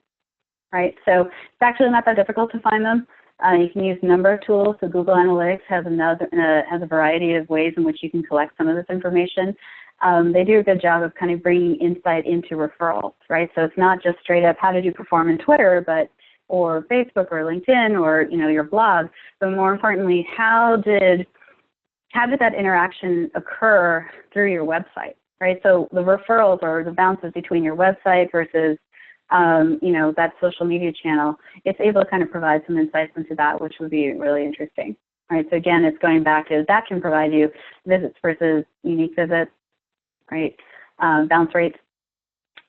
right? So it's actually not that difficult to find them. You can use a number of tools. So Google Analytics has a variety of ways in which you can collect some of this information. They do a good job of kind of bringing insight into referrals, right? So it's not just straight up how did you perform in Twitter, or Facebook or LinkedIn or your blog, but more importantly, how did that interaction occur through your website, right? So the referrals or the bounces between your website versus that social media channel, it's able to kind of provide some insights into that, which would be really interesting, right? So again, it's going back to that can provide you visits versus unique visits, right? Bounce rates,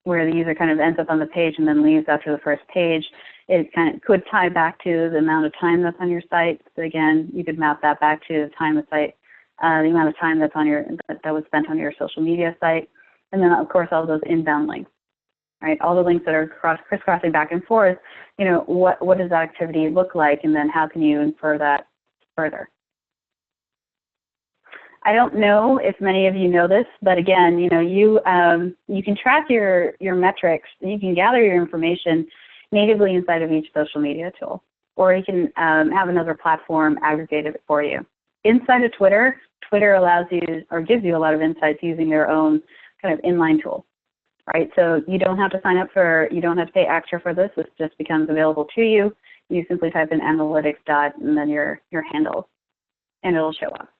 where the user kind of ends up on the page and then leaves after the first page. It kind of could tie back to the amount of time that's on your site. So again, you could map that back to the time of site, the amount of time that's on your that was spent on your social media site, and then of course all those inbound links, right? All the links that are crisscrossing back and forth. You know, what does that activity look like, and then how can you infer that further? I don't know if many of you know this, but again, you know, you can track your metrics. You can gather your information natively inside of each social media tool, or you can have another platform aggregate it for you. Inside of Twitter, Twitter allows you or gives you a lot of insights using their own kind of inline tool, right? So you don't have to sign up for, you don't have to pay extra for this. This just becomes available to you. You simply type in analytics and then your handle, and it'll show up.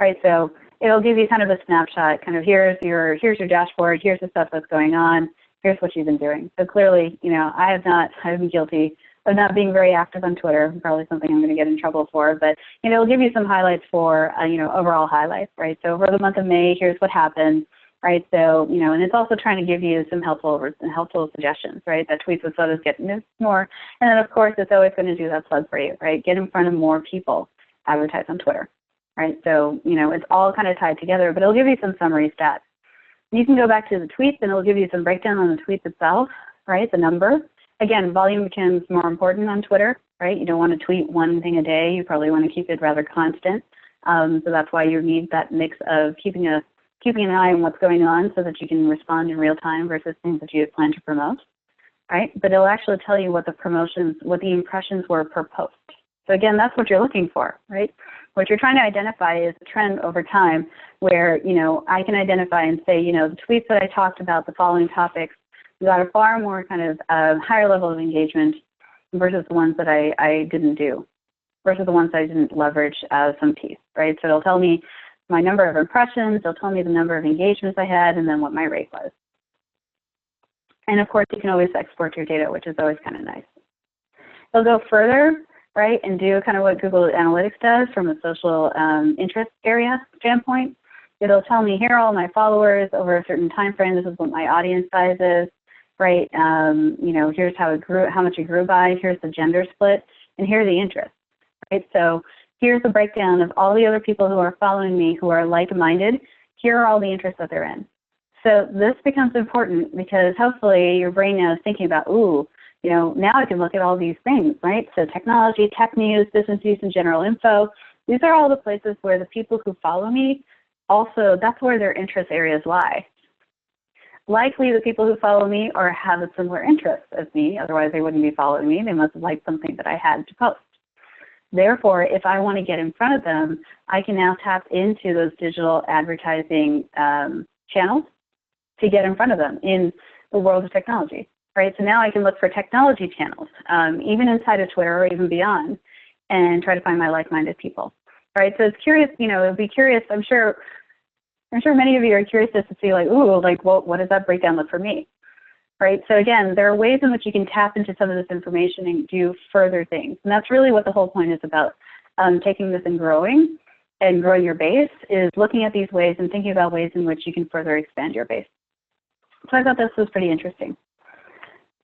Right, so it'll give you kind of a snapshot, kind of here's your dashboard, here's the stuff that's going on, here's what you've been doing. So clearly, you know, I've been guilty of not being very active on Twitter, probably something I'm going to get in trouble for, but, you know, it'll give you some highlights for, you know, overall highlights, right? So over the month of May, here's what happened, right? So, you know, and it's also trying to give you some helpful suggestions, right? That tweets with photos get missed more. And then, of course, it's always going to do that plug for you, right? Get in front of more people, advertise on Twitter. Right, so, you know, it's all kind of tied together, but it'll give you some summary stats. You can go back to the tweets, and it'll give you some breakdown on the tweets itself, right, the number. Again, volume becomes more important on Twitter, right? You don't want to tweet one thing a day. You probably want to keep it rather constant. So that's why you need that mix of keeping an eye on what's going on so that you can respond in real time versus things that you had planned to promote, right? But it'll actually tell you what the impressions were per post. So again, that's what you're looking for, right? What you're trying to identify is a trend over time where, you know, I can identify and say, you know, the tweets that I talked about, the following topics, got a far more kind of higher level of engagement versus the ones that I didn't do, versus the ones I didn't leverage as some piece, right? So it'll tell me my number of impressions, it'll tell me the number of engagements I had, and then what my rate was. And of course, you can always export your data, which is always kind of nice. It'll go further, right, and do kind of what Google Analytics does from a social interest area standpoint. It'll tell me, here are all my followers over a certain time frame. This is what my audience size is, right? You know, here's how it grew, how much it grew by. Here's the gender split, and here are the interests, right? So here's the breakdown of all the other people who are following me who are like-minded. Here are all the interests that they're in. So this becomes important because hopefully your brain now is thinking about, ooh, you know, now I can look at all these things, right? So technology, tech news, business news, and general info. These are all the places where the people who follow me also, that's where their interest areas lie. Likely the people who follow me or have a similar interest as me, otherwise they wouldn't be following me. They must have liked something that I had to post. Therefore, if I want to get in front of them, I can now tap into those digital advertising channels to get in front of them in the world of technology. Right, so now I can look for technology channels, even inside of Twitter or even beyond, and try to find my like-minded people. Right, so it's curious, you know, it'll be curious. I'm sure many of you are curious just to see, like, ooh, like, what does that breakdown look for me? Right, so again, there are ways in which you can tap into some of this information and do further things, and that's really what the whole point is about. Taking this and growing your base is looking at these ways and thinking about ways in which you can further expand your base. So I thought this was pretty interesting.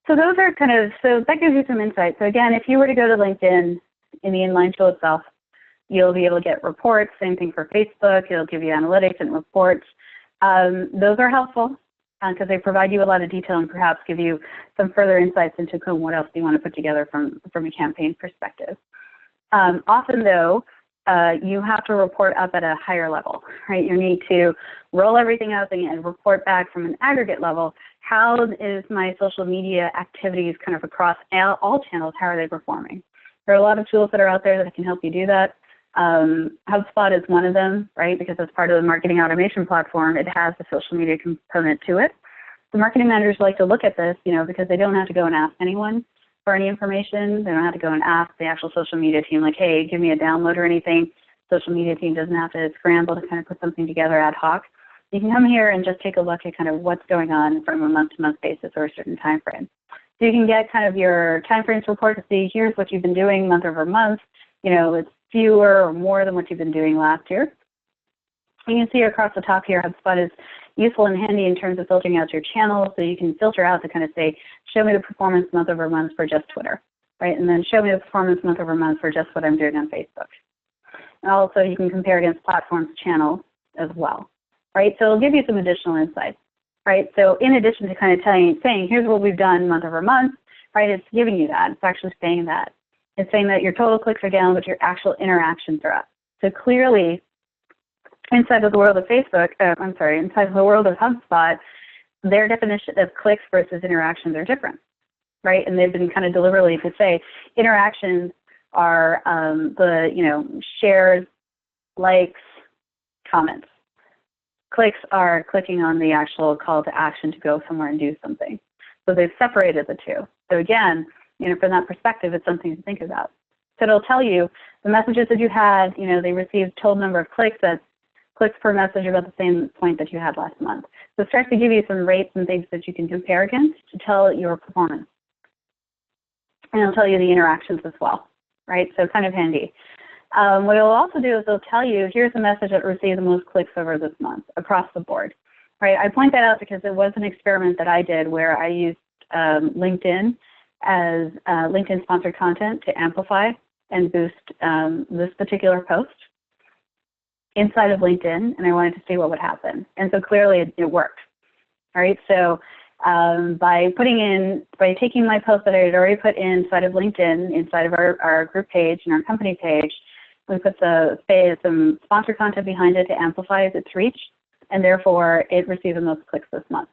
So those are kind of, so that gives you some insight. So again, if you were to go to LinkedIn in the inline tool itself, you'll be able to get reports, same thing for Facebook, it'll give you analytics and reports. Those are helpful because they provide you a lot of detail and perhaps give you some further insights into what else you want to put together from a campaign perspective. Often though, you have to report up at a higher level, right? You need to roll everything up and report back from an aggregate level. How is my social media activities kind of across all channels, how are they performing? There are a lot of tools that are out there that can help you do that. HubSpot is one of them, right? Because as part of the marketing automation platform, it has the social media component to it. The marketing managers like to look at this, you know, because they don't have to go and ask anyone for any information. They don't have to go and ask the actual social media team, like, hey, give me a download or anything. Social media team doesn't have to scramble to kind of put something together ad hoc. You can come here and just take a look at kind of what's going on from a month-to-month basis or a certain time frame. So you can get kind of your time frames report to see here's what you've been doing month over month. You know, it's fewer or more than what you've been doing last year. You can see across the top here, HubSpot is useful and handy in terms of filtering out your channels, so you can filter out to kind of say, show me the performance month over month for just Twitter, right? And then show me the performance month over month for just what I'm doing on Facebook. And also, you can compare against platforms channels as well, right? So it'll give you some additional insights, right? So in addition to kind of saying, here's what we've done month over month, right? It's giving you that. It's actually saying that. It's saying that your total clicks are down, but your actual interactions are up. So clearly, inside of the world of Facebook, inside of the world of HubSpot, their definition of clicks versus interactions are different, right? And they've been kind of deliberately to say interactions are the shares, likes, comments. Clicks are clicking on the actual call to action to go somewhere and do something. So they've separated the two. So again, from that perspective, it's something to think about. So it'll tell you the messages that you had, they received total number of clicks, that's clicks per message about the same point that you had last month. So it starts to give you some rates and things that you can compare against to tell your performance. And it'll tell you the interactions as well, right? So kind of handy. What it'll also do is it'll tell you, here's the message that received the most clicks over this month across the board, right? I point that out because it was an experiment that I did where I used LinkedIn as LinkedIn sponsored content to amplify and boost this particular post inside of LinkedIn, and I wanted to see what would happen. And so clearly it worked. All right, so by taking my post that I had already put inside of LinkedIn, inside of our group page and our company page, we put some sponsored content behind it to amplify its reach, and therefore it received the most clicks this month.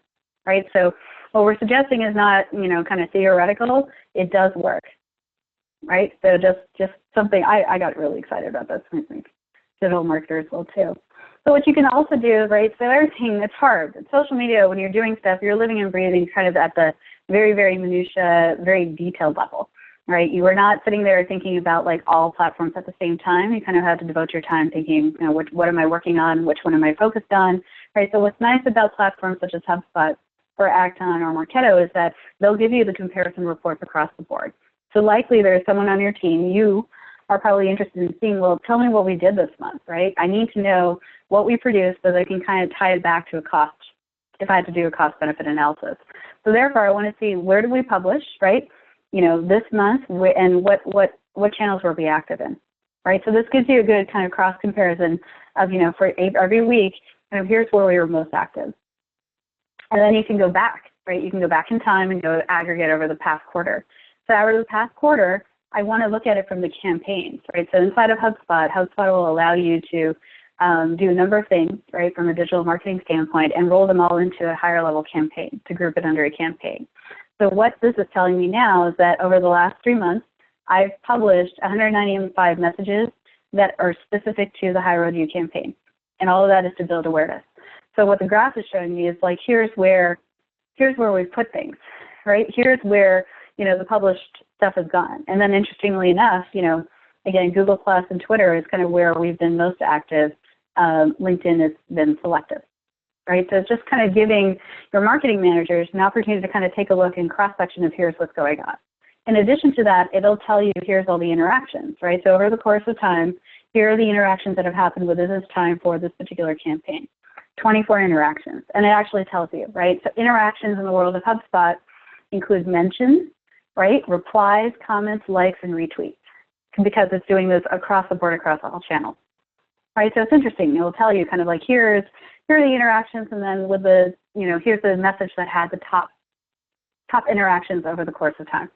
Right, so what we're suggesting is not, kind of theoretical, it does work. Right, so just something, I got really excited about this. I think digital marketers will too. So what you can also do, right, so everything, it's hard. Social media, when you're doing stuff, you're living and breathing kind of at the very, very minutiae, very detailed level, right? You are not sitting there thinking about like all platforms at the same time. You kind of have to devote your time thinking, what am I working on? Which one am I focused on, right? So what's nice about platforms such as HubSpot or Acton or Marketo is that they'll give you the comparison reports across the board. So likely there's someone on your team, you are probably interested in seeing, well, tell me what we did this month, right? I need to know what we produced so that I can kind of tie it back to a cost, if I had to do a cost-benefit analysis. So therefore, I want to see where did we publish, right? This month, and what channels were we active in, right? So this gives you a good kind of cross-comparison of, for every week, here's where we were most active. And then you can go back, right? You can go back in time and go aggregate over the past quarter. So over the past quarter, I want to look at it from the campaigns, right? So inside of HubSpot, HubSpot will allow you to do a number of things, right, from a digital marketing standpoint and roll them all into a higher level campaign to group it under a campaign. So what this is telling me now is that over the last 3 months, I've published 195 messages that are specific to the HighRoad U campaign. And all of that is to build awareness. So what the graph is showing me is like, here's where we've put things, right? Here's where, the published stuff has gone. And then interestingly enough, again, Google Plus and Twitter is kind of where we've been most active. LinkedIn has been selective, right? So it's just kind of giving your marketing managers an opportunity to kind of take a look and cross-section of here's what's going on. In addition to that, it'll tell you here's all the interactions, right? So over the course of time, here are the interactions that have happened within this time for this particular campaign. 24 interactions, and it actually tells you, right? So interactions in the world of HubSpot include mentions, right? Replies, comments, likes, and retweets, because it's doing this across the board, across all channels, right? So it's interesting. It will tell you kind of like, here are the interactions, and then with the, here's the message that had the top interactions over the course of time.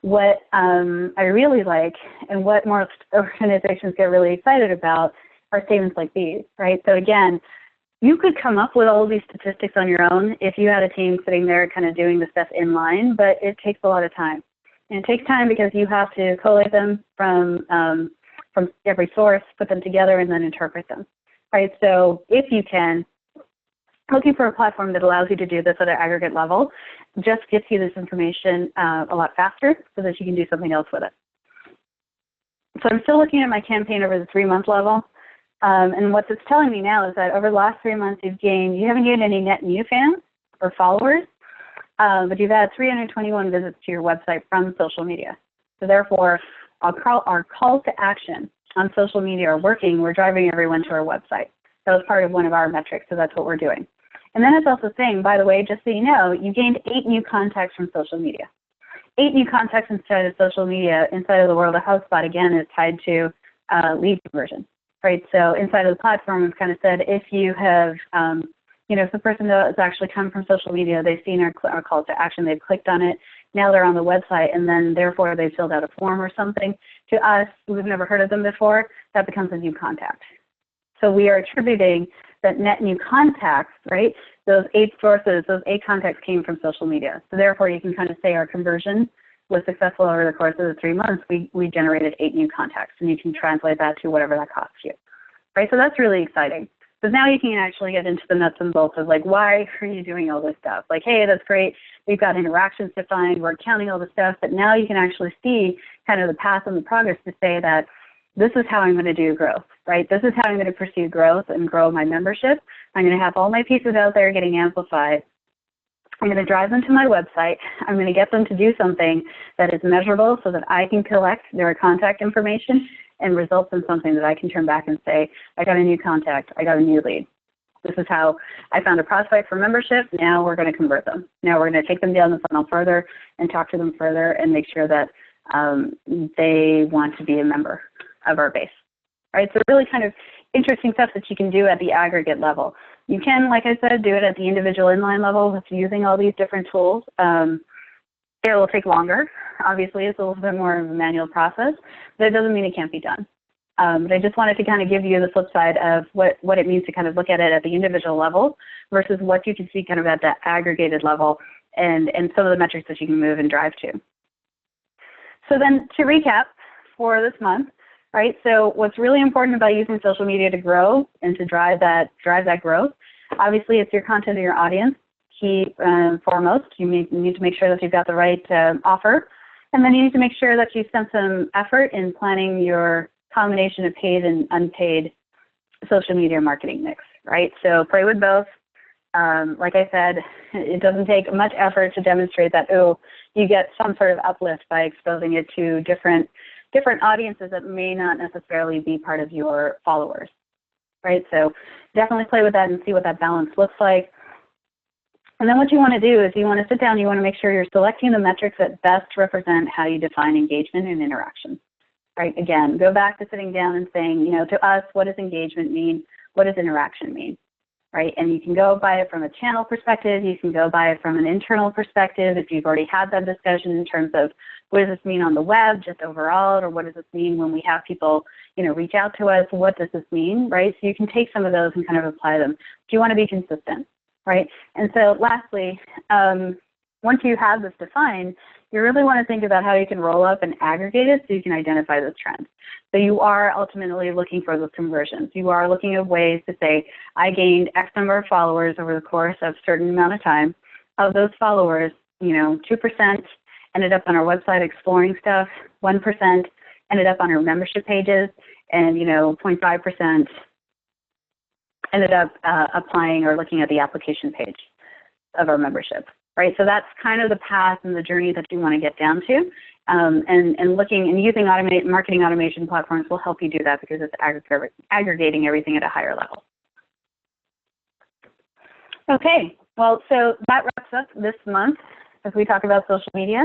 What I really like, and what most organizations get really excited about, are statements like these, right? So again, you could come up with all of these statistics on your own if you had a team sitting there kind of doing the stuff in line, but it takes a lot of time. And it takes time because you have to collate them from every source, put them together, and then interpret them, right? So if you can, looking for a platform that allows you to do this at an aggregate level just gets you this information a lot faster so that you can do something else with it. So I'm still looking at my campaign over the 3-month level. And what it's telling me now is that over the last 3 months, you haven't gained any net new fans or followers, but you've had 321 visits to your website from social media. So therefore, our calls to action on social media are working. We're driving everyone to our website. That was part of one of our metrics, so that's what we're doing. And then it's also saying, by the way, just so you know, you gained 8 new contacts from social media. 8 new contacts inside of social media, inside of the world of HubSpot, again, is tied to lead conversion, right? So inside of the platform, we've kind of said if you have, if the person has actually come from social media, they've seen our call to action, they've clicked on it, now they're on the website, and then therefore they've filled out a form or something. To us, we've never heard of them before, that becomes a new contact. So we are attributing that net new contacts, right? Those 8 sources, those 8 contacts came from social media. So therefore, you can kind of say our conversion was successful over the course of the 3 months. We generated 8 new contacts, and you can translate that to whatever that costs you, right? So that's really exciting. But now you can actually get into the nuts and bolts of like, why are you doing all this stuff? Like, hey, that's great. We've got interactions defined. We're counting all the stuff. But now you can actually see kind of the path and the progress to say that this is how I'm going to do growth, right? This is how I'm going to pursue growth and grow my membership. I'm going to have all my pieces out there getting amplified. I'm going to drive them to my website. I'm going to get them to do something that is measurable so that I can collect their contact information and results in something that I can turn back and say, I got a new contact, I got a new lead. This is how I found a prospect for membership. Now we're going to convert them. Now we're going to take them down the funnel further and talk to them further and make sure that they want to be a member of our base. All right, so really kind of interesting stuff that you can do at the aggregate level. You can, like I said, do it at the individual inline level with using all these different tools. It will take longer. Obviously, it's a little bit more of a manual process, but it doesn't mean it can't be done. But I just wanted to kind of give you the flip side of what it means to kind of look at it at the individual level versus what you can see kind of at the aggregated level and some of the metrics that you can move and drive to. So then to recap for this month, right? So what's really important about using social media to grow and to drive that growth, obviously it's your content and your audience. Key foremost, you need to make sure that you've got the right offer, and then you need to make sure that you spend some effort in planning your combination of paid and unpaid social media marketing mix, right? So play with both. Like I said, it doesn't take much effort to demonstrate that, you get some sort of uplift by exposing it to different audiences that may not necessarily be part of your followers, right? So definitely play with that and see what that balance looks like. And then what you want to do is you want to sit down, you want to make sure you're selecting the metrics that best represent how you define engagement and interaction, right? Again, go back to sitting down and saying, to us, what does engagement mean? What does interaction mean, right? And you can go by it from a channel perspective. You can go by it from an internal perspective if you've already had that discussion in terms of what does this mean on the web, just overall, or what does this mean when we have people, reach out to us? What does this mean, right? So you can take some of those and kind of apply them. Do you want to be consistent? Right? And so lastly, once you have this defined, you really want to think about how you can roll up and aggregate it so you can identify those trends. So you are ultimately looking for those conversions. You are looking at ways to say, I gained X number of followers over the course of a certain amount of time. Of those followers, 2% ended up on our website exploring stuff, 1% ended up on our membership pages, and 0.5% ended up applying or looking at the application page of our membership, right? So that's kind of the path and the journey that you want to get down to. And looking and using marketing automation platforms will help you do that because it's aggregating everything at a higher level. Okay, well, so that wraps up this month as we talk about social media.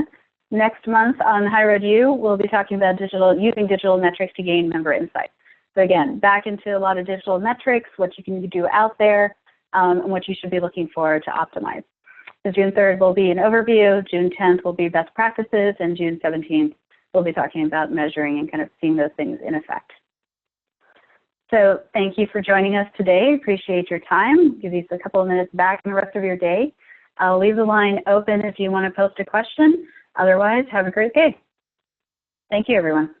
Next month on HighRoad U, we'll be talking about using digital metrics to gain member insights. So again, back into a lot of digital metrics, what you can do out there, and what you should be looking for to optimize. So June 3rd will be an overview, June 10th will be best practices, and June 17th we'll be talking about measuring and kind of seeing those things in effect. So thank you for joining us today. Appreciate your time. Give you a couple of minutes back in the rest of your day. I'll leave the line open if you want to post a question. Otherwise, have a great day. Thank you, everyone.